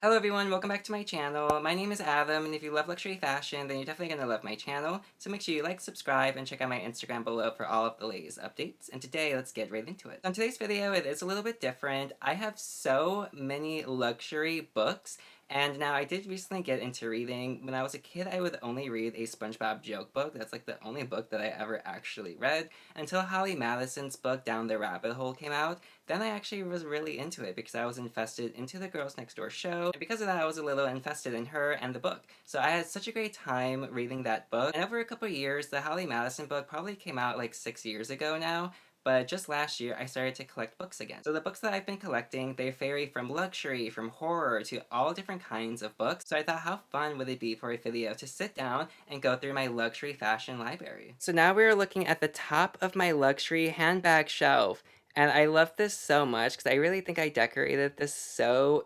Hello everyone, welcome back to my channel. My name is Adam, and if you love luxury fashion, then you're definitely going to love my channel. So make sure you like, subscribe, and check out my Instagram below for all of the latest updates. And today, let's get right into it. On today's video, it is a little bit different. I have so many luxury books, and now I did recently get into reading. When I was a kid, I would only read a SpongeBob joke book. That's like the only book that I ever actually read, until Holly Madison's book Down the Rabbit Hole came out. Then I actually was really into it because I was invested into the Girls Next Door show, and because of that I was a little invested in her and the book. So I had such a great time reading that book, and over a couple of years, the Holly Madison book probably came out like 6 years ago now, but just last year I started to collect books again. So the books that I've been collecting, they vary from luxury, from horror, to all different kinds of books. So I thought, how fun would it be for a video to sit down and go through my luxury fashion library. So now we're looking at the top of my luxury handbag shelf. And I love this so much because I really think I decorated this so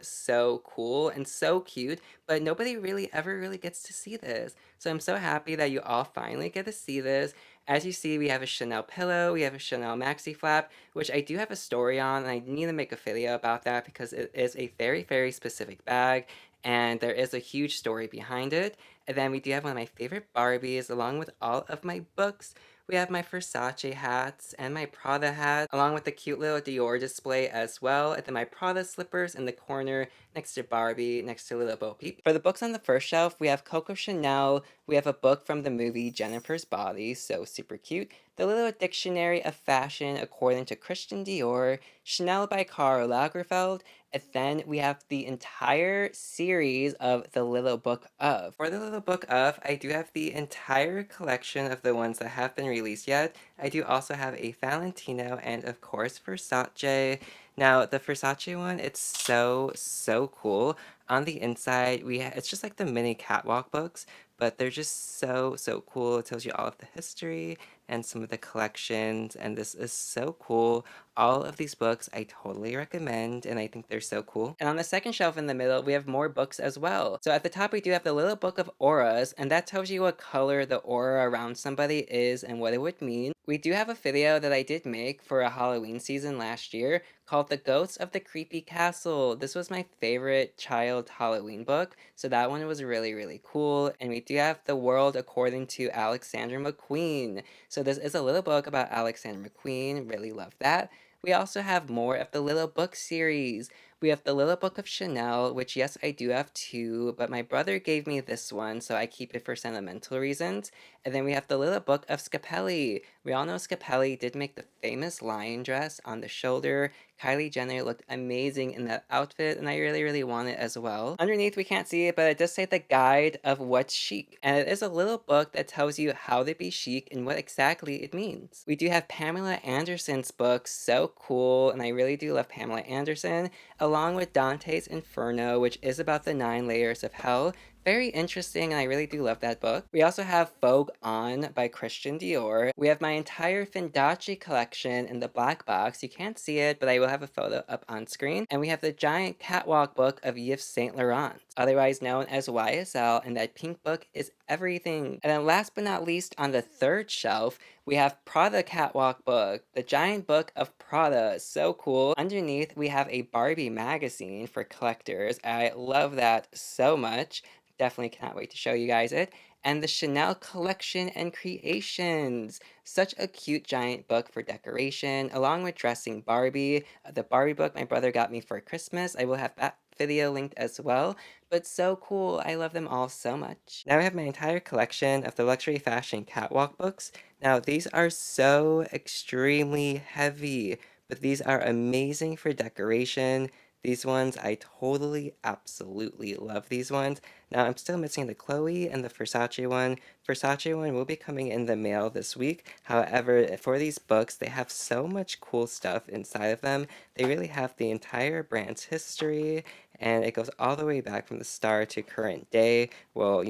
cool and so cute, but nobody really ever really gets to see this. So I'm so happy that you all finally get to see this. As you see, we have a Chanel pillow, we have a Chanel maxi flap, which I do have a story on, and I need to make a video about that because it is a very specific bag, and there is a huge story behind it. And then we do have one of my favorite Barbies, along with all of my books. We have my Versace hats and my Prada hat, along with the cute little Dior display as well, and then my Prada slippers in the corner next to Barbie, next to little Bo Peep. For the books on the first shelf, we have Coco Chanel, we have a book from the movie Jennifer's Body, so super cute, the Little Dictionary of Fashion according to Christian Dior, Chanel by Karl Lagerfeld, and then we have the entire series of The Little Book of. For The Little Book of, I do have the entire collection of the ones that have been released yet. I do also have a Valentino and of course Versace. Now the Versace one, it's so cool. On the inside, it's just like the mini catwalk books, but they're just so cool. It tells you all of the history and some of the collections, and this is so cool. All of these books I totally recommend, and I think they're so cool. And on the second shelf in the middle, we have more books as well. So at the top, we do have the Little Book of Auras, and that tells you what color the aura around somebody is and what it would mean. We do have a video that I did make for a Halloween season last year called The Ghosts of the Creepy Castle. This was my favorite child Halloween book, so that one was really cool. And we do have The World According to Alexander McQueen. So this is a little book about Alexander McQueen, really love that. We also have more of the Little Book series. We have the Little Book of Chanel, which yes, I do have two, but my brother gave me this one, so I keep it for sentimental reasons. And then we have the Little Book of Scapelli. We all know Scapelli did make the famous lion dress on the shoulder. Kylie Jenner looked amazing in that outfit, and I really want it as well. Underneath, we can't see it, but it does say the guide of what's chic, and it is a little book that tells you how to be chic and what exactly it means. We do have Pamela Anderson's book, so cool, and I really do love Pamela Anderson, along with Dante's Inferno, which is about the 9 layers of hell. Very interesting, and I really do love that book. We also have Vogue On by Christian Dior. We have my entire Fendace collection in the black box. You can't see it, but I will have a photo up on screen. And we have the giant catwalk book of Yves Saint Laurent, otherwise known as YSL, and that pink book is everything. And then last but not least, on the third shelf, we have Prada catwalk book, the giant book of Prada, so cool. Underneath, we have a Barbie magazine for collectors. I love that so much. Definitely cannot wait to show you guys it. And the Chanel Collection and Creations. Such a cute giant book for decoration, along with dressing Barbie. The Barbie book my brother got me for Christmas. I will have that video linked as well, but so cool. I love them all so much. Now I have my entire collection of the luxury fashion catwalk books. Now these are so extremely heavy, but these are amazing for decoration. These ones, I totally, absolutely love these ones. Now, I'm still missing the Chloe and the Versace one. Versace one will be coming in the mail this week. However, for these books, they have so much cool stuff inside of them. They really have the entire brand's history, and it goes all the way back from the start to current day. Well,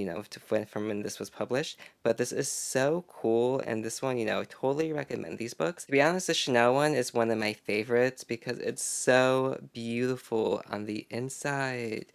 from when this was published. But this is so cool, and this one, totally recommend these books. To be honest, the Chanel one is one of my favorites because it's so beautiful on the inside,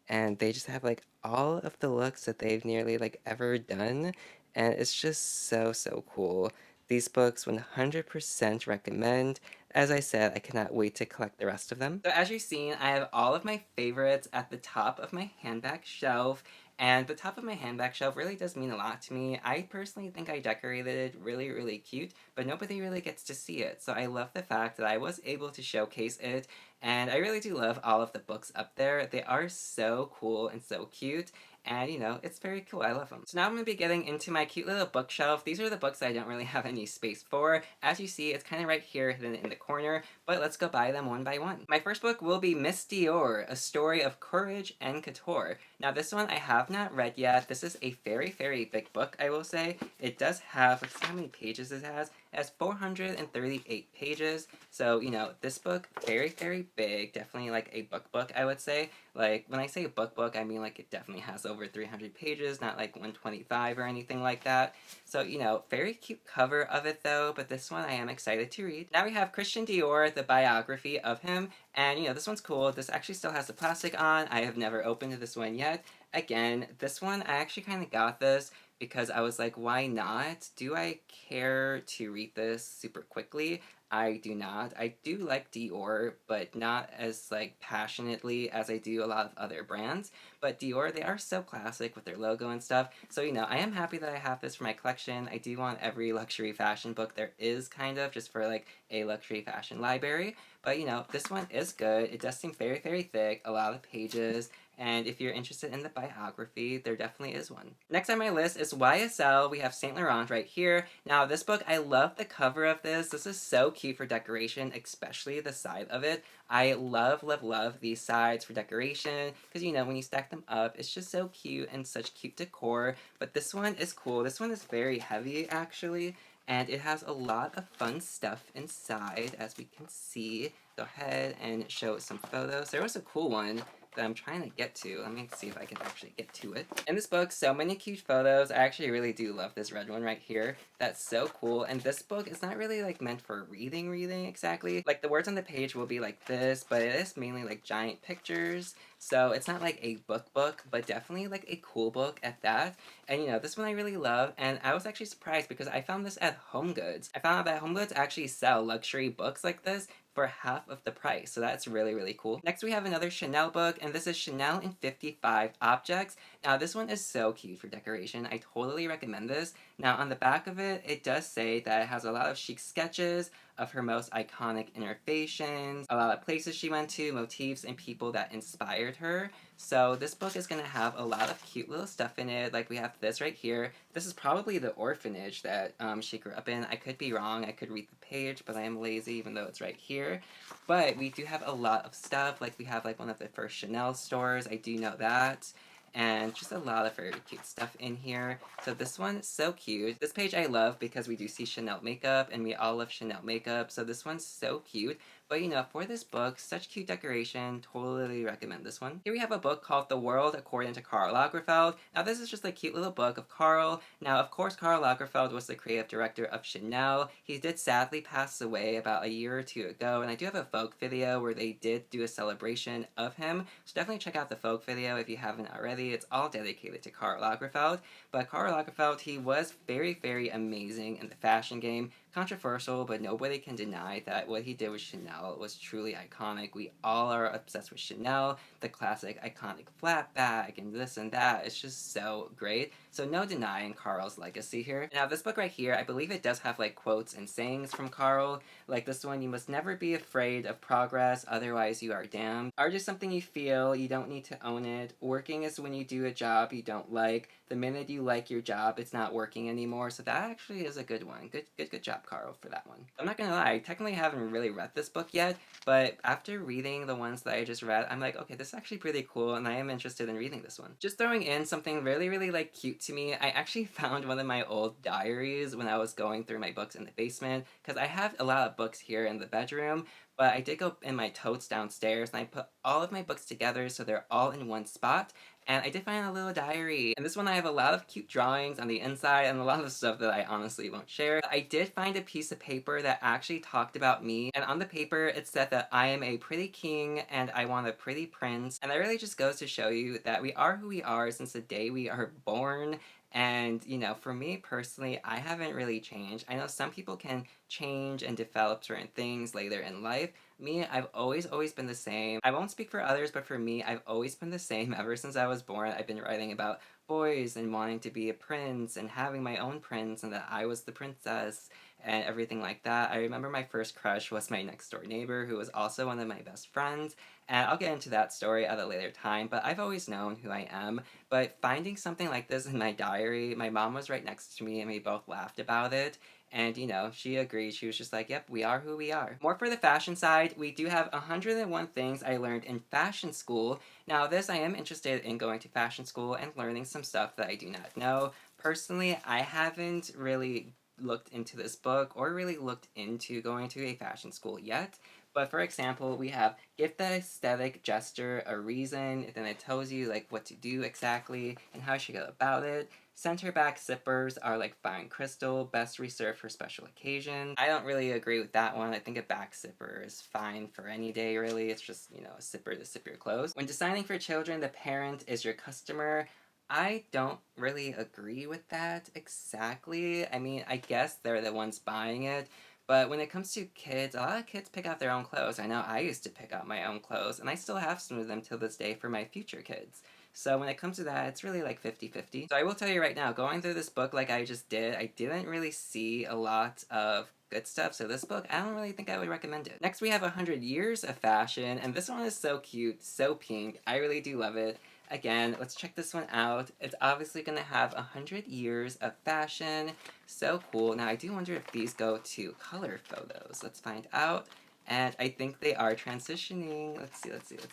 and they just have like all of the looks that they've nearly like ever done, and it's just so cool. These books 100% recommend. as I said, I cannot wait to collect the rest of them. So as you've seen, I have all of my favorites at the top of my handbag shelf. And the top of my handbag shelf really does mean a lot to me. I personally think I decorated it really, really cute, but nobody really gets to see it. So I love the fact that I was able to showcase it, and I really do love all of the books up there. They are so cool and so cute. And, you know, it's very cool. I love them. So now I'm going to be getting into my cute little bookshelf. These are the books I don't really have any space for. As you see, it's kind of right here hidden in the corner, but let's go buy them one by one. My first book will be Miss Dior, A Story of Courage and Couture. Now this one I have not read yet. This is a very, very big book, I will say. It does have, let's see how many pages it has. It has 438 pages. So, you know, this book, very, very big. Definitely like a book, I would say. Like, when I say book, I mean like it definitely has over 300 pages, not like 125 or anything like that. So, you know, very cute cover of it though, but this one I am excited to read. Now we have Christian Dior, the biography of him, and you know, this one's cool. This actually still has the plastic on. I have never opened this one yet. Again, this one, I actually kind of got this because I was like, why not? Do I care to read this super quickly? I do not. I do like Dior, but not as like passionately as I do a lot of other brands. But Dior, they are so classic with their logo and stuff. So, you know, I am happy that I have this for my collection. I do want every luxury fashion book there is, kind of, just for like a luxury fashion library. But, you know, this one is good. It does seem very, very thick, a lot of pages. And if you're interested in the biography, there definitely is one. Next on my list is YSL. We have Saint Laurent right here. Now, this book, I love the cover of this. This is so cute for decoration, especially the side of it. I love, love, love these sides for decoration because, you know, when you stack them up, it's just so cute and such cute decor. But this one is cool. This one is very heavy, actually, and it has a lot of fun stuff inside, as we can see. Go ahead and show some photos. There was a cool one that I'm trying to get to. Let me see if I can actually get to it. In this book, so many cute photos. I actually really do love this red one right here. That's so cool. And this book is not really like meant for reading exactly. Like the words on the page will be like this, but it is mainly like giant pictures. So it's not like a book, but definitely like a cool book at that. And you know, this one I really love, and I was actually surprised because I found this at HomeGoods. I found out that HomeGoods actually sell luxury books like this for half of the price, so that's really, really cool. Next we have another Chanel book, and this is Chanel in 55 Objects. Now this one is so cute for decoration. I totally recommend this. Now on the back of it, it does say that it has a lot of chic sketches of her most iconic innovations, a lot of places she went to, motifs, and people that inspired her. So this book is going to have a lot of cute little stuff in it. Like we have this right here. This is probably the orphanage that she grew up in. I could be wrong. I could read the page, but I am lazy even though it's right here. But we do have a lot of stuff. Like we have like one of the first Chanel stores. I do know that. And just a lot of very cute stuff in here. So this one is so cute. This page I love because we do see Chanel makeup, and we all love Chanel makeup. So this one's so cute. But you know, for this book, such cute decoration, totally recommend this one. Here we have a book called The World According to Karl Lagerfeld. Now this is just a cute little book of Karl. Now of course Karl Lagerfeld was the creative director of Chanel. He did sadly pass away about a year or two ago, and I do have a folk video where they did do a celebration of him. So definitely check out the folk video if you haven't already. It's all dedicated to Karl Lagerfeld. But Karl Lagerfeld, he was very, very amazing in the fashion game. Controversial, but nobody can deny that what he did with Chanel was truly iconic. We all are obsessed with Chanel, the classic iconic flat bag and this and that. It's just so great. So no denying Karl's legacy here. Now this book right here, I believe it does have like quotes and sayings from Karl. Like this one, you must never be afraid of progress, otherwise you are damned. Art is something you feel, you don't need to own it. Working is when you do a job you don't like. The minute you like your job, it's not working anymore. So that actually is a good one. Good job, Karl, for that one. I'm not gonna lie, I technically haven't really read this book yet, but after reading the ones that I just read, I'm like, okay, this is actually pretty cool, and I am interested in reading this one. Just throwing in something really, really like cute to me, I actually found one of my old diaries when I was going through my books in the basement, because I have a lot of books here in the bedroom, but I did go in my totes downstairs, and I put all of my books together so they're all in one spot. And I did find a little diary. And this one I have a lot of cute drawings on the inside and a lot of stuff that I honestly won't share. I did find a piece of paper that actually talked about me. And on the paper it said that I am a pretty king and I want a pretty prince. And that really just goes to show you that we are who we are since the day we are born. And, you know, for me personally, I haven't really changed. I know some people can change and develop certain things later in life. Me, I've always been the same. I won't speak for others, but for me, I've always been the same ever since I was born. I've been writing about boys and wanting to be a prince and having my own prince and that I was the princess and everything like that. I remember my first crush was my next door neighbor who was also one of my best friends, and I'll get into that story at a later time, but I've always known who I am. But finding something like this in my diary, my mom was right next to me and we both laughed about it. And, you know, she agreed. She was just like, yep, we are who we are. More for the fashion side, we do have 101 things I learned in fashion school. Now, this, I am interested in going to fashion school and learning some stuff that I do not know. Personally, I haven't really looked into this book or really looked into going to a fashion school yet. But for example, we have give the aesthetic gesture a reason, then it tells you like what to do exactly and how you should go about it. Center back zippers are like fine crystal, best reserved for special occasions. I don't really agree with that one. I think a back zipper is fine for any day, really. It's just, you know, a zipper to zip your clothes. When designing for children, the parent is your customer. I don't really agree with that exactly. I mean, I guess they're the ones buying it, but when it comes to kids, a lot of kids pick out their own clothes. I know I used to pick out my own clothes, and I still have some of them till this day for my future kids. So when it comes to that, it's really like 50-50. So I will tell you right now, going through this book like I just did, I didn't really see a lot of good stuff. So this book, I don't really think I would recommend it. Next we have 100 Years of Fashion, and this one is so cute, so pink. I really do love it. Again, let's check this one out. It's obviously going to have 100 years of fashion. So cool. Now, I do wonder if these go to color photos. Let's find out. And I think they are transitioning. Let's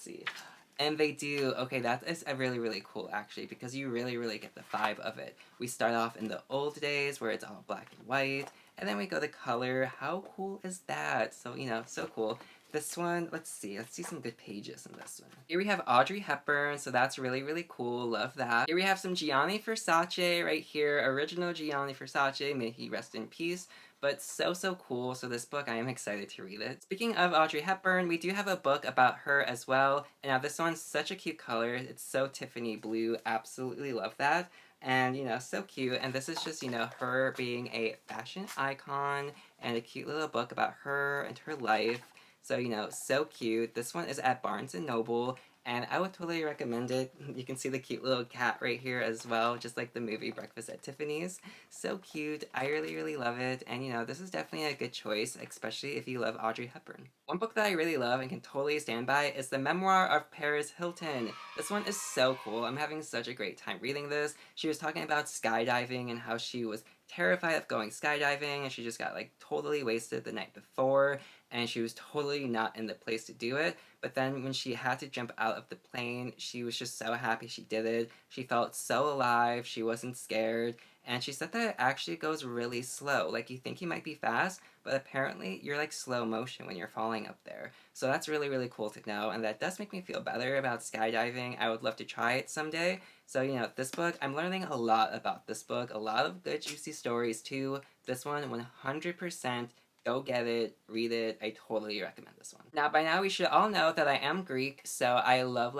see. And they do. Okay, that is a really cool, actually, because you really get the vibe of it. We start off in the old days where it's all black and white, and then we go to color. How cool is that? So, you know, so cool. This one, let's see some good pages in this one. Here we have Audrey Hepburn, so that's really cool, love that. Here we have some Gianni Versace right here, original Gianni Versace, may he rest in peace. But so cool, so this book, I am excited to read it. Speaking of Audrey Hepburn, we do have a book about her as well, and now this one's such a cute color, it's so Tiffany blue, absolutely love that. And, you know, so cute, and this is just, you know, her being a fashion icon, and a cute little book about her and her life. So, you know, so cute. This one is at Barnes & Noble, and I would totally recommend it. You can see the cute little cat right here as well, just like the movie Breakfast at Tiffany's. So cute. I really love it, and you know, this is definitely a good choice, especially if you love Audrey Hepburn. One book that I really love and can totally stand by is The Memoir of Paris Hilton. This one is so cool. I'm having such a great time reading this. She was talking about skydiving and how she was terrified of going skydiving, and she just got like totally wasted the night before, and she was totally not in the place to do it. But then when she had to jump out of the plane, she was just so happy she did it. She felt so alive, she wasn't scared, and she said that it actually goes really slow. Like, you think you might be fast, but apparently you're like slow motion when you're falling up there. So that's really cool to know, and that does make me feel better about skydiving. I would love to try it someday. So, you know, this book, I'm learning a lot about this book. A lot of good juicy stories too. This one, 100%. Go get it, read it, I totally recommend this one. Now, by now we should all know that I am Greek, so I love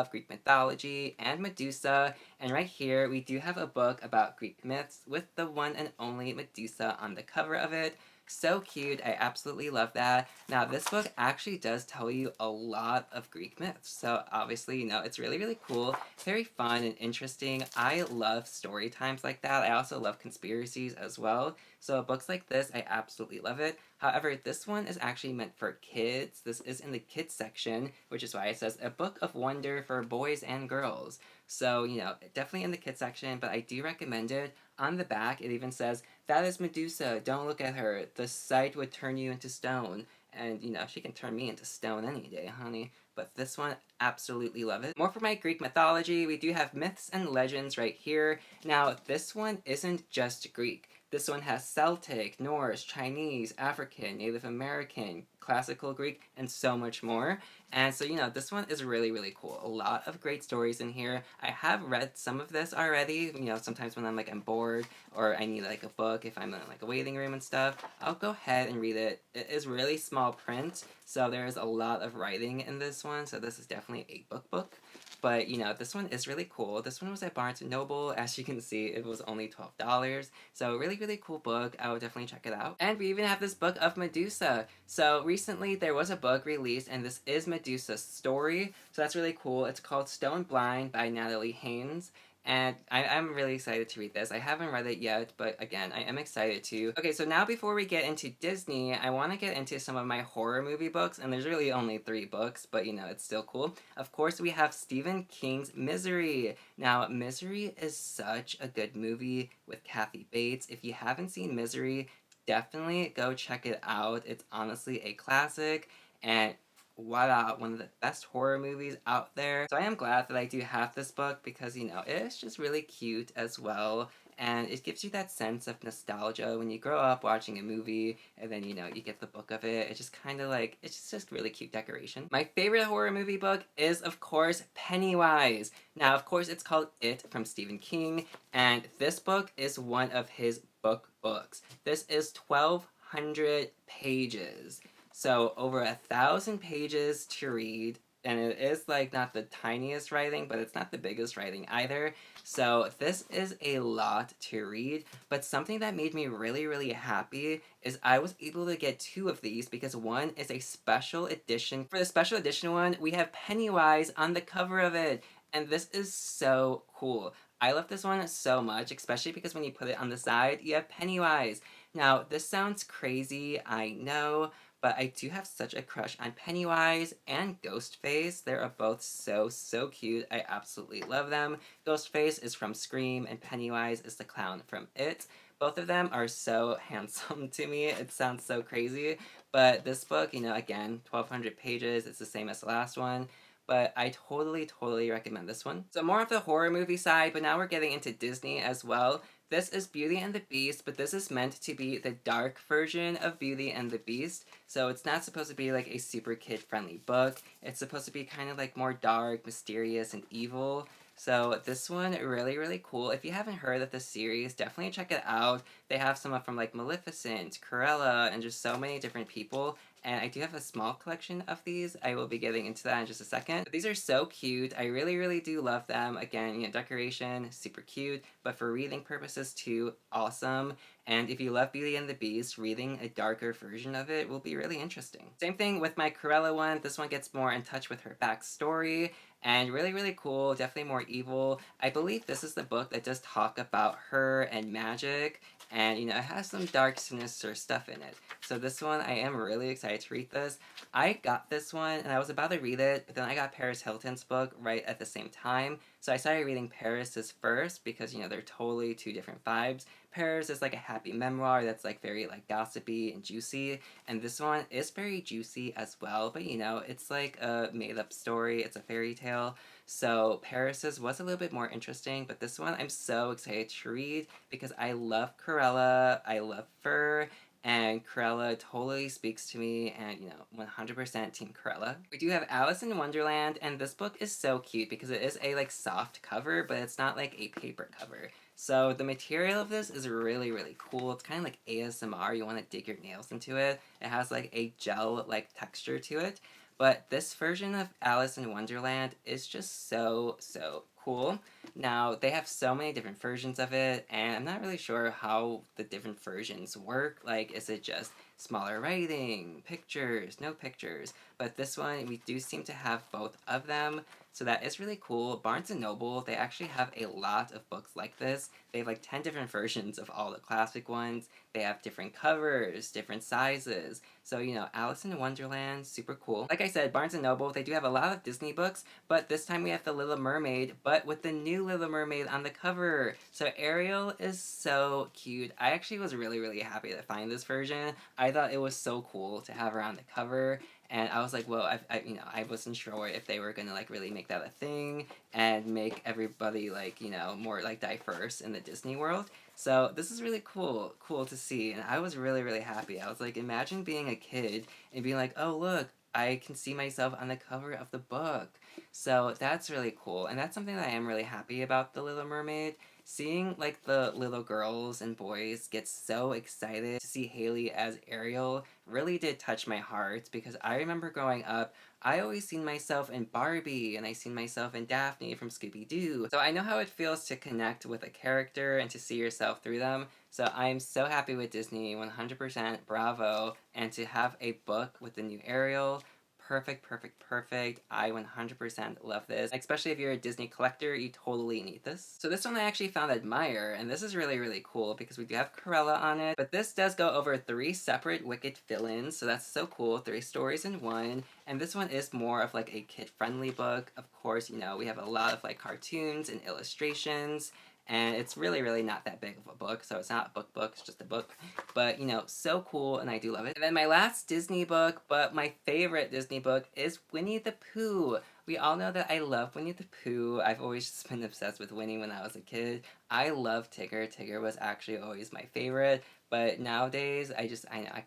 Greek mythology and Medusa, and right here we do have a book about Greek myths with the one and only Medusa on the cover of it. So cute, I absolutely love that. Now, this book actually does tell you a lot of Greek myths, so obviously, you know, it's really cool, very fun and interesting. I love story times like that. I also love conspiracies as well, so books like this, I absolutely love it. However, this one is actually meant for kids. This is in the kids section, which is why it says a book of wonder for boys and girls. So, you know, definitely in the kids section, but I do recommend it. On the back, it even says, that is Medusa, don't look at her, the sight would turn you into stone. And, you know, she can turn me into stone any day, honey. But this one, absolutely love it. More for my Greek mythology, we do have myths and legends right here. Now, this one isn't just Greek. This one has Celtic, Norse, Chinese, African, Native American, classical Greek, and so much more. And so, this one is really, really cool. A lot of great stories in here. I have read some of this already, sometimes when I'm bored or I need like a book, if I'm in like a waiting room and stuff, I'll go ahead and read it. It is really small print, so there's a lot of writing in this one, so this is definitely a book. But, this one is really cool. This one was at Barnes & Noble. As you can see, it was only $12. So really, really cool book. I would definitely check it out. And we even have this book of Medusa. So recently there was a book released, and this is Medusa's story. So that's really cool. It's called Stone Blind by Natalie Haynes. And I'm really excited to read this. I haven't read it yet, but again, I am excited to. Okay, so now before we get into Disney, I want to get into some of my horror movie books, and there's really only 3 books, but it's still cool. Of course, we have Stephen King's Misery. Now, Misery is such a good movie with Kathy Bates. If you haven't seen Misery, definitely go check it out. It's honestly a classic, and voila, one of the best horror movies out there. So I am glad that I do have this book because, it's just really cute as well. And it gives you that sense of nostalgia when you grow up watching a movie and then, you get the book of it. It's just kind of like, it's just really cute decoration. My favorite horror movie book is, of course, Pennywise. Now, of course, it's called It from Stephen King. And this book is one of his books. This is 1,200 pages. So over 1,000 pages to read, and it is like not the tiniest writing, but it's not the biggest writing either. So this is a lot to read, but something that made me really, really happy is I was able to get 2 of these because one is a special edition. For the special edition one, we have Pennywise on the cover of it, and this is so cool. I love this one so much, especially because when you put it on the side, you have Pennywise. Now, this sounds crazy, I know, but I do have such a crush on Pennywise and Ghostface. They are both so, so cute. I absolutely love them. Ghostface is from Scream, and Pennywise is the clown from It. Both of them are so handsome to me. It sounds so crazy. But this book, again, 1,200 pages. It's the same as the last one. But I totally, totally recommend this one. So more of the horror movie side, but now we're getting into Disney as well. This is Beauty and the Beast, but this is meant to be the dark version of Beauty and the Beast. So it's not supposed to be like a super kid-friendly book. It's supposed to be kind of like more dark, mysterious, and evil. So this one, really, really cool. If you haven't heard of this series, definitely check it out. They have some from like Maleficent, Cruella, and just so many different people. And I do have a small collection of these. I will be getting into that in just a second. But these are so cute. I really, really do love them. Again, decoration, super cute. But for reading purposes too, awesome. And if you love Beauty and the Beast, reading a darker version of it will be really interesting. Same thing with my Cruella one. This one gets more in touch with her backstory. And really, really cool. Definitely more evil. I believe this is the book that does talk about her and magic. And, it has some dark, sinister stuff in it. So this one, I am really excited to read this. I got this one, and I was about to read it, but then I got Paris Hilton's book right at the same time. So I started reading Paris's first, because, they're totally 2 different vibes. Paris is like a happy memoir that's like very like gossipy and juicy, and this one is very juicy as well, but it's like a made-up story, it's a fairy tale. So Paris's was a little bit more interesting, but this one I'm so excited to read because I love Cruella, I love Fur, and Cruella totally speaks to me, and 100% Team Cruella. We do have Alice in Wonderland, and this book is so cute because it is a like soft cover, but it's not like a paper cover. So the material of this is really, really cool. It's kind of like ASMR. You want to dig your nails into it. It has like a gel-like texture to it. But this version of Alice in Wonderland is just so, so cool. Now, they have so many different versions of it, and I'm not really sure how the different versions work. Like, is it just smaller writing, pictures, no pictures? But this one, we do seem to have both of them. So that is really cool. Barnes & Noble, they actually have a lot of books like this. They have like 10 different versions of all the classic ones. They have different covers, different sizes. So, Alice in Wonderland, super cool. Like I said, Barnes & Noble, they do have a lot of Disney books, but this time we have The Little Mermaid, but with the new Little Mermaid on the cover. So Ariel is so cute. I actually was really, really happy to find this version. I thought it was so cool to have her on the cover. and I was like, well, I wasn't sure if they were gonna like really make that a thing and make everybody like, more like diverse in the Disney world. So this is really cool to see, and I was really, really happy. I was like, imagine being a kid and being like, oh look, I can see myself on the cover of the book. So that's really cool, and that's something that I am really happy about The Little Mermaid. Seeing like the little girls and boys get so excited to see Haley as Ariel really did touch my heart, because I remember growing up, I always seen myself in Barbie and I seen myself in Daphne from Scooby-Doo. So I know how it feels to connect with a character and to see yourself through them. So I'm so happy with Disney, 100% bravo, and to have a book with the new Ariel. Perfect, perfect, perfect. I 100% love this. Especially if you're a Disney collector, you totally need this. So this one I actually found at Meijer, and this is really, really cool because we do have Corella on it, but this does go over 3 separate Wicked fill-ins, so that's so cool. 3 stories in one, and this one is more of like a kid-friendly book. Of course, we have a lot of like cartoons and illustrations, and it's really, really not that big of a book, so it's not a book, it's just a book. But, so cool, and I do love it. And then my last Disney book, but my favorite Disney book, is Winnie the Pooh. We all know that I love Winnie the Pooh. I've always just been obsessed with Winnie when I was a kid. I love Tigger. Tigger was actually always my favorite, but nowadays, I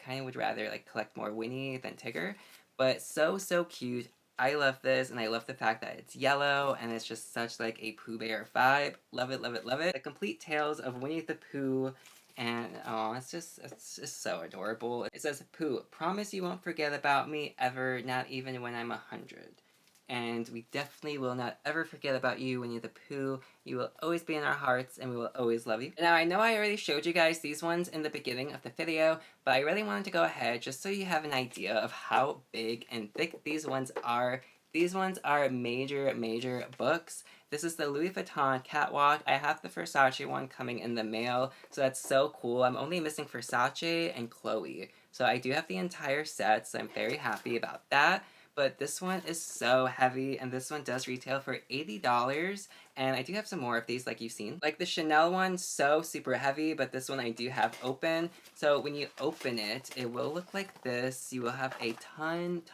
kind of would rather, like, collect more Winnie than Tigger. But so, so cute. I love this, and I love the fact that it's yellow, and it's just such like a Pooh Bear vibe. Love it, love it, love it. The complete tales of Winnie the Pooh, and oh, it's just so adorable. It says, Pooh, promise you won't forget about me ever, not even when I'm 100. And we definitely will not ever forget about you, Winnie the Pooh. You will always be in our hearts, and we will always love you. Now, I know I already showed you guys these ones in the beginning of the video, but I really wanted to go ahead just so you have an idea of how big and thick these ones are. These ones are major, major books. This is the Louis Vuitton Catwalk. I have the Versace one coming in the mail, so that's so cool. I'm only missing Versace and Chloe. So I do have the entire set, so I'm very happy about that. But this one is so heavy, and this one does retail for $80, and I do have some more of these like you've seen. Like the Chanel one, so super heavy, but this one I do have open. So when you open it, it will look like this. You will have a ton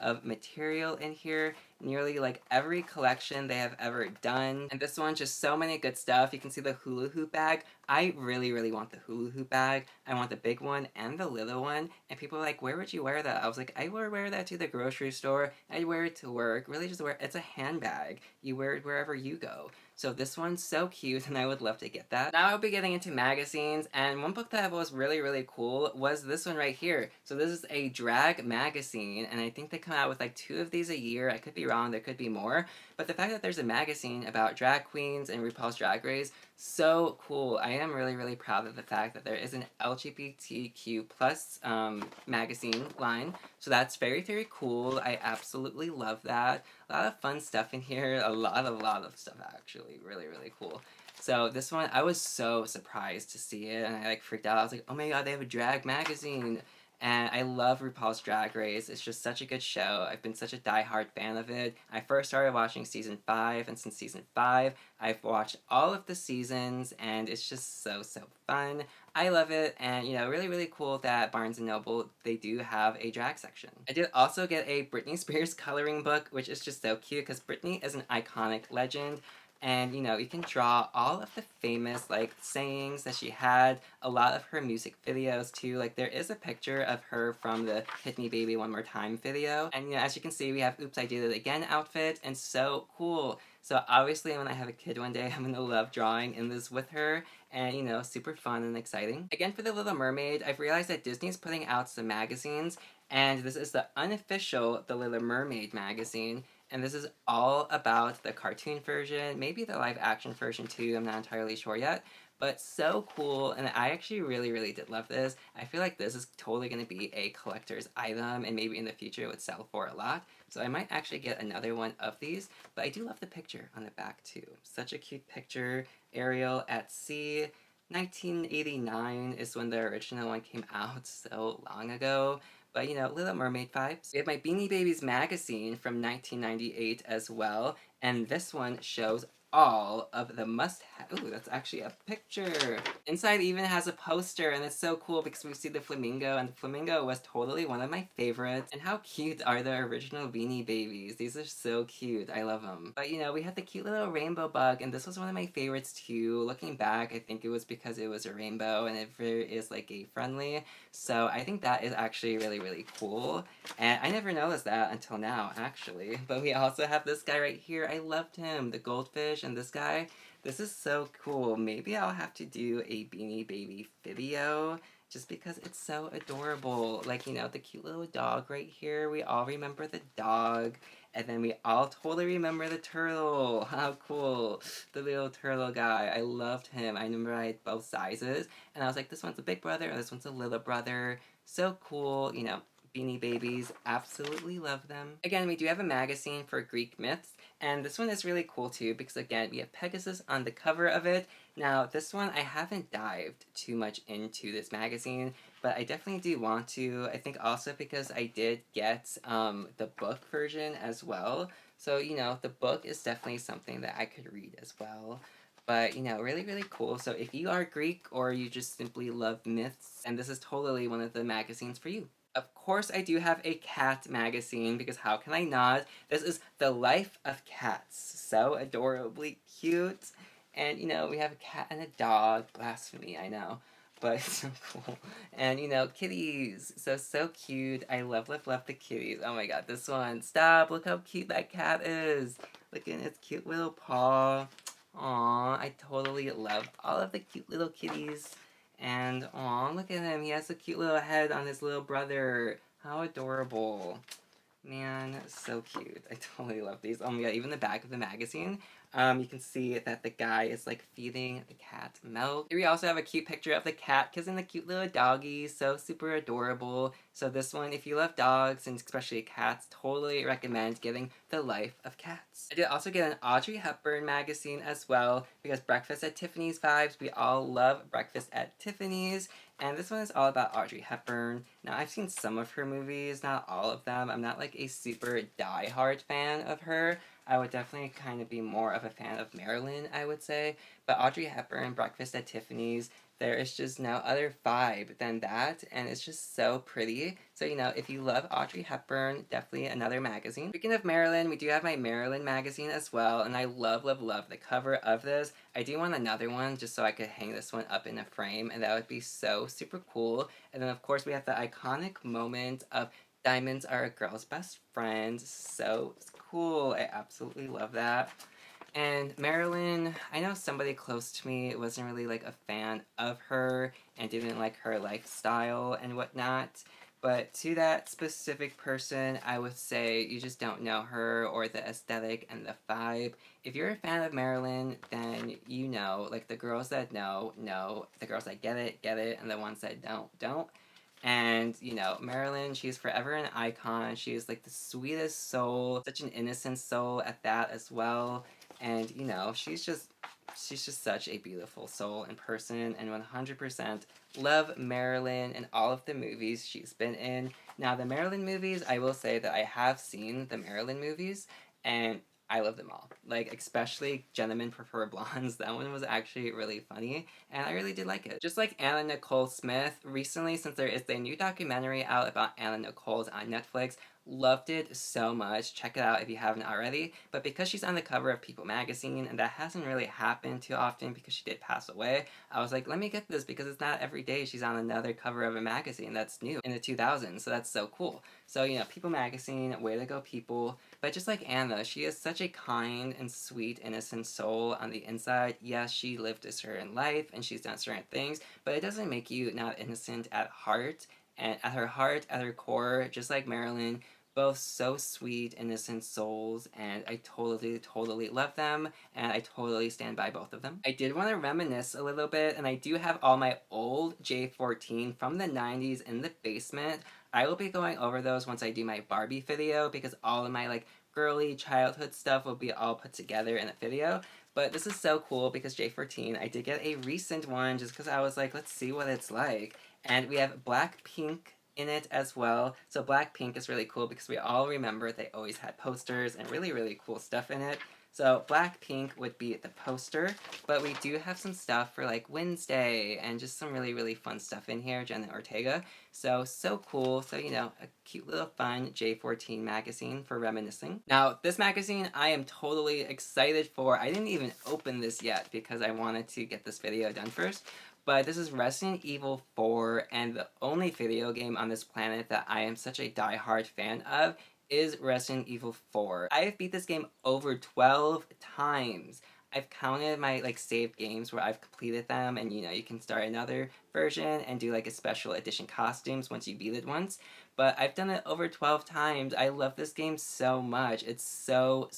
of material in here, nearly like every collection they have ever done. And this one, just so many good stuff. You can see the hula hoop bag. I really, really want the hula hoop bag. I want the big one and the little one. And people are like, where would you wear that? I was like, I would wear that to the grocery store. I wear it to work. Really just wear, it's a handbag. You wear it wherever you go. So this one's so cute, and I would love to get that. Now I'll be getting into magazines, and one book that was really, really cool was this one right here. So this is a drag magazine, and I think they come out with like 2 of these a year. I could be wrong, there could be more. But the fact that there's a magazine about drag queens and RuPaul's Drag Race, so cool. I am really, really proud of the fact that there is an LGBTQ plus magazine line. So that's very, very cool. I absolutely love that. A lot of fun stuff in here. A lot of stuff, actually. Really, really cool. So this one, I was so surprised to see it, and I like freaked out. I was like, oh my god, they have a drag magazine. And I love RuPaul's Drag Race. It's just such a good show. I've been such a die-hard fan of it. I first started watching season 5, and since season 5, I've watched all of the seasons, and it's just so, so fun. I love it, and really, really cool that Barnes & Noble, they do have a drag section. I did also get a Britney Spears coloring book, which is just so cute, because Britney is an iconic legend. And you can draw all of the famous like sayings that she had, a lot of her music videos too. Like there is a picture of her from the Hit Me Baby One More Time video. And as you can see, we have Oops I Did It Again outfit, and so cool. So obviously when I have a kid one day, I'm gonna love drawing in this with her, and super fun and exciting. Again, for The Little Mermaid, I've realized that Disney's putting out some magazines, and this is the unofficial The Little Mermaid magazine. And this is all about the cartoon version, maybe the live action version too, I'm not entirely sure yet. But so cool, and I actually really, really did love this. I feel like this is totally going to be a collector's item, and maybe in the future it would sell for a lot. So I might actually get another one of these, but I do love the picture on the back too. Such a cute picture. Ariel at sea. 1989 is when the original one came out, so long ago. But Little Mermaid vibes. We have my Beanie Babies magazine from 1998 as well, and this one shows all of the must-have. Ooh, that's actually a picture. Inside even has a poster, and it's so cool because we see the flamingo, and the flamingo was totally one of my favorites. And how cute are the original Beanie Babies? These are so cute. I love them. But you know, we have the cute little rainbow bug, and this was one of my favorites too. Looking back, I think it was because it was a rainbow, and it is like gay friendly. So I think that is actually really, really cool. And I never noticed that until now, actually. But we also have this guy right here. I loved him. The goldfish and this guy. This is so cool. Maybe I'll have to do a Beanie Baby video just because it's so adorable. Like, you know, the cute little dog right here. We all remember the dog. And then we all totally remember the turtle. How cool. The little turtle guy. I loved him. I remember I had both sizes. And I was like, this one's a big brother and this one's a little brother. So cool. You know, Beanie Babies, absolutely love them. Again, we do have a magazine for Greek myths, and this one is really cool too because again, we have Pegasus on the cover of it. Now, this one, I haven't dived too much into this magazine, but I definitely do want to. I think also because I did get the book version as well. So, you know, the book is definitely something that I could read as well. But, you know, really, really cool. So if you are Greek or you just simply love myths, and this is totally one of the magazines for you. Of course, I do have a cat magazine because how can I not? This is The Life of Cats. So adorably cute. And, you know, we have a cat and a dog. Blasphemy, I know. But it's so cool. And, you know, kitties. So cute. I love, love, love the kitties. Oh my god, this one. Stop. Look how cute that cat is. Look at its cute little paw. Aw, I totally love all of the cute little kitties. And, aw, look at him. He has a cute little head on his little brother. How adorable. Man, so cute. I totally love these. Oh my god, even the back of the magazine, you can see that the guy is like feeding the cat milk. Here we also have a cute picture of the cat kissing the cute little doggy, so super adorable. So this one, if you love dogs, and especially cats, totally recommend getting The Life of Cats. I did also get an Audrey Hepburn magazine as well, because Breakfast at Tiffany's vibes, we all love Breakfast at Tiffany's. And this one is all about Audrey Hepburn. Now, I've seen some of her movies, not all of them. I'm not like a super die-hard fan of her. I would definitely kind of be more of a fan of Marilyn, I would say. But Audrey Hepburn, Breakfast at Tiffany's, there is just no other vibe than that, and it's just so pretty. So, you know, if you love Audrey Hepburn, definitely another magazine. Speaking of Marilyn, we do have my Marilyn magazine as well, and I love, love, love the cover of this. I do want another one just so I could hang this one up in a frame, and that would be so super cool. And then, of course, we have the iconic moment of diamonds are a girl's best friend. So cool. I absolutely love that. And Marilyn, I know somebody close to me wasn't really like a fan of her and didn't like her lifestyle and whatnot. But to that specific person, I would say you just don't know her or the aesthetic and the vibe. If you're a fan of Marilyn, then you know, like the girls that know, know. The girls that get it, and the ones that don't, don't. And, you know, Marilyn, she's forever an icon. She is like the sweetest soul, such an innocent soul at that as well. And, you know, she's just such a beautiful soul in person, and 100% love Marilyn and all of the movies she's been in. Now, the Marilyn movies, I will say that I have seen the Marilyn movies, and I love them all. Like, especially Gentlemen Prefer Blondes. That one was actually really funny, and I really did like it. Just like Anna Nicole Smith, recently, since there is a new documentary out about Anna Nicole's on Netflix, loved it so much. Check it out if you haven't already. But because she's on the cover of People magazine, and that hasn't really happened too often because she did pass away, I was like, let me get this because it's not every day she's on another cover of a magazine that's new in the 2000s, so that's so cool. So, you know, People magazine, way to go People. But just like Anna, she is such a kind and sweet, innocent soul on the inside. Yes, she lived a certain life and she's done certain things, but it doesn't make you not innocent at heart. And at her heart, at her core, just like Marilyn, both so sweet, innocent souls, and I totally love them, and I totally stand by both of them. I did want to reminisce a little bit, and I do have all my old J14 from the 90s in the basement. I will be going over those once I do my Barbie video, because all of my, like, girly childhood stuff will be all put together in a video. But this is so cool because J14, I did get a recent one just because I was like, let's see what it's like. And we have Blackpink in it as well. So Blackpink is really cool because we all remember they always had posters and really, really cool stuff in it. So Blackpink would be the poster, but we do have some stuff for like Wednesday and just some really, really fun stuff in here, Jenna Ortega. So cool. So, you know, a cute little fun J14 magazine for reminiscing. Now, this magazine I am totally excited for. I didn't even open this yet because I wanted to get this video done first. But this is Resident Evil 4, and the only video game on this planet that I am such a die-hard fan of is Resident Evil 4. I have beat this game over 12 times. I've counted my like saved games where I've completed them, and you know, you can start another version and do like a special edition costumes once you beat it once. But I've done it over 12 times. I love this game so much. It's so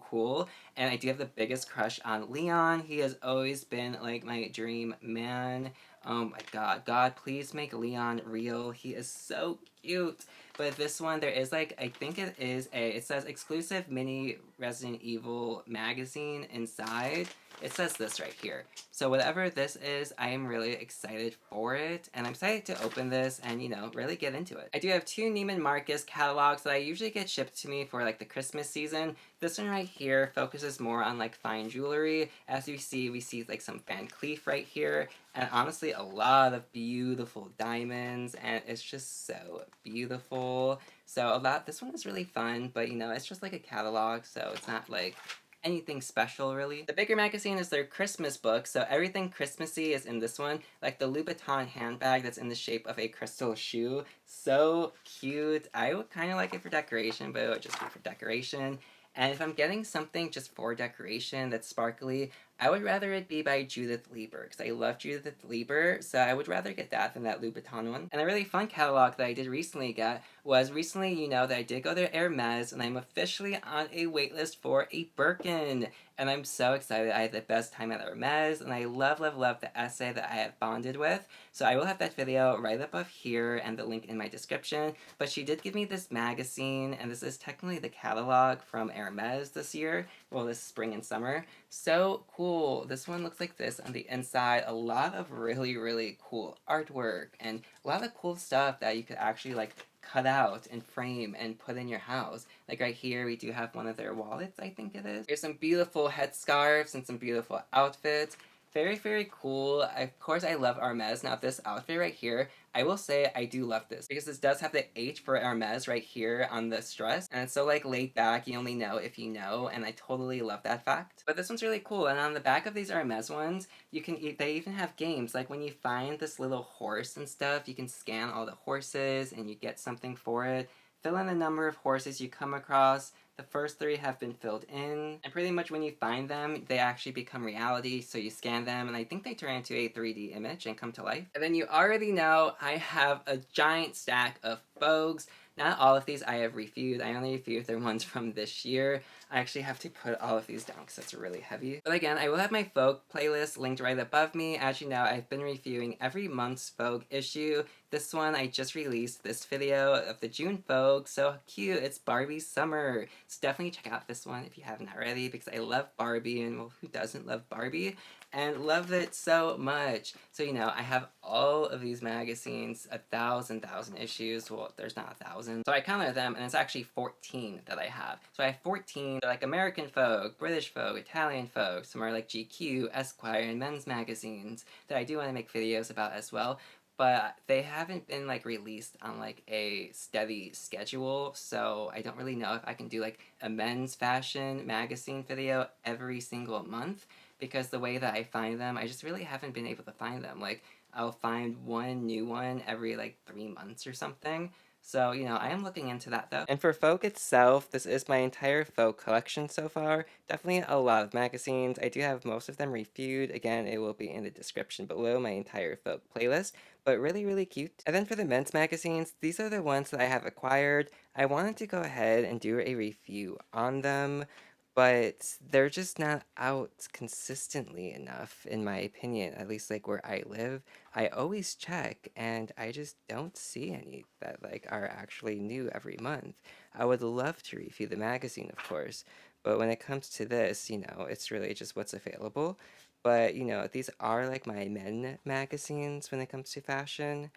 cool. And I do have the biggest crush on Leon. He has always been like my dream man. Oh my god. God, please make Leon real. He is so cute. But this one, there is like, I think it says exclusive mini Resident Evil magazine inside. It says this right here. So whatever this is, I am really excited for it. And I'm excited to open this and, you know, really get into it. I do have two Neiman Marcus catalogs that I usually get shipped to me for like the Christmas season. This one right here focuses more on like fine jewelry. As you see, we see like some Van Cleef right here. And honestly, a lot of beautiful diamonds. And it's just so beautiful. So this one is really fun, but you know, it's just like a catalog. So it's not like anything special really. The bigger magazine is their Christmas book, so everything Christmassy is in this one, like the Louboutin handbag that's in the shape of a crystal shoe. So cute. I would kind of like it for decoration, but it would just be for decoration. And if I'm getting something just for decoration that's sparkly, I would rather it be by Judith Lieber, because I love Judith Lieber, so I would rather get that than that Louboutin one. And a really fun catalog that I did recently get was recently, you know, that I did go to Hermes, and I'm officially on a waitlist for a Birkin. And I'm so excited. I had the best time at Hermes, and I love the essay that I have bonded with. So I will have that video right above here and the link in my description. But she did give me this magazine, and this is technically the catalog from Hermes this year. Well, this spring and summer. So cool. This one looks like this on the inside. A lot of really cool artwork and a lot of cool stuff that you could actually like cut out and frame and put in your house. Like right here, we do have one of their wallets, I think it is. There's some beautiful headscarves and some beautiful outfits. Very cool. Of course, I love Hermes. Now, this outfit right here, I will say I do love this because this does have the H for Hermes right here on the stress. And it's so like laid back, you only know if you know, and I totally love that fact. But this one's really cool, and on the back of these Hermes ones, they even have games. Like when you find this little horse and stuff, you can scan all the horses and you get something for it. Fill in the number of horses you come across. The first 3 have been filled in, and pretty much when you find them, they actually become reality, so you scan them, and I think they turn into a 3D image and come to life. And then you already know I have a giant stack of Vogues. Not all of these I have reviewed. I only reviewed their ones from this year. I actually have to put all of these down because that's really heavy. But again, I will have my Vogue playlist linked right above me. As you know, I've been reviewing every month's Vogue issue. This one, I just released this video of the June Vogue. So cute. It's Barbie's Summer. So definitely check out this one if you haven't already, because I love Barbie, and well, who doesn't love Barbie? And love it so much. So, you know, I have all of these magazines, 1,000 issues. Well, there's not 1,000. So I counted them, and it's actually 14 that I have. So I have 14. They're like American Vogue, British Vogue, Italian Vogue. Some are like GQ, Esquire, and men's magazines that I do want to make videos about as well. But they haven't been like released on like a steady schedule, so I don't really know if I can do like a men's fashion magazine video every single month, because the way that I find them, I just really haven't been able to find them. Like, I'll find one new one every like 3 months or something. So, you know, I am looking into that though. And for Vogue itself, this is my entire Vogue collection so far. Definitely a lot of magazines. I do have most of them reviewed. Again, it will be in the description below, my entire Vogue playlist. But really cute. And then for the men's magazines, these are the ones that I have acquired. I wanted to go ahead and do a review on them, but they're just not out consistently enough, in my opinion, at least like where I live. I always check, and I just don't see any that like are actually new every month. I would love to review the magazine, of course, but when it comes to this, you know, it's really just what's available. But, you know, these are like my men magazines when it comes to fashion.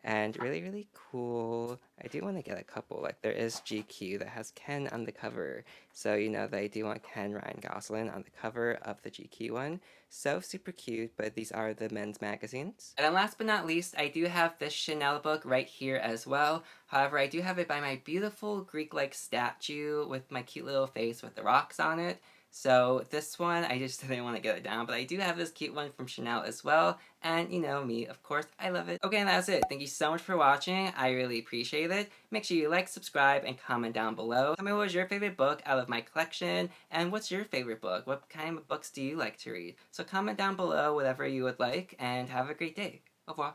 and really, really cool. I do want to get a couple. Like, there is GQ that has Ken on the cover, so you know that I do want Ken Ryan Gosling on the cover of the GQ one. So super cute, but these are the men's magazines. And then last but not least, I do have this Chanel book right here as well. However, I do have it by my beautiful Greek-like statue with my cute little face with the rocks on it. So this one, I just didn't want to get it down, but I do have this cute one from Chanel as well, and you know me, of course, I love it. Okay, and that's it. Thank you so much for watching. I really appreciate it. Make sure you like, subscribe, and comment down below. Tell me what was your favorite book out of my collection, and what's your favorite book? What kind of books do you like to read? So comment down below whatever you would like, and have a great day. Au revoir.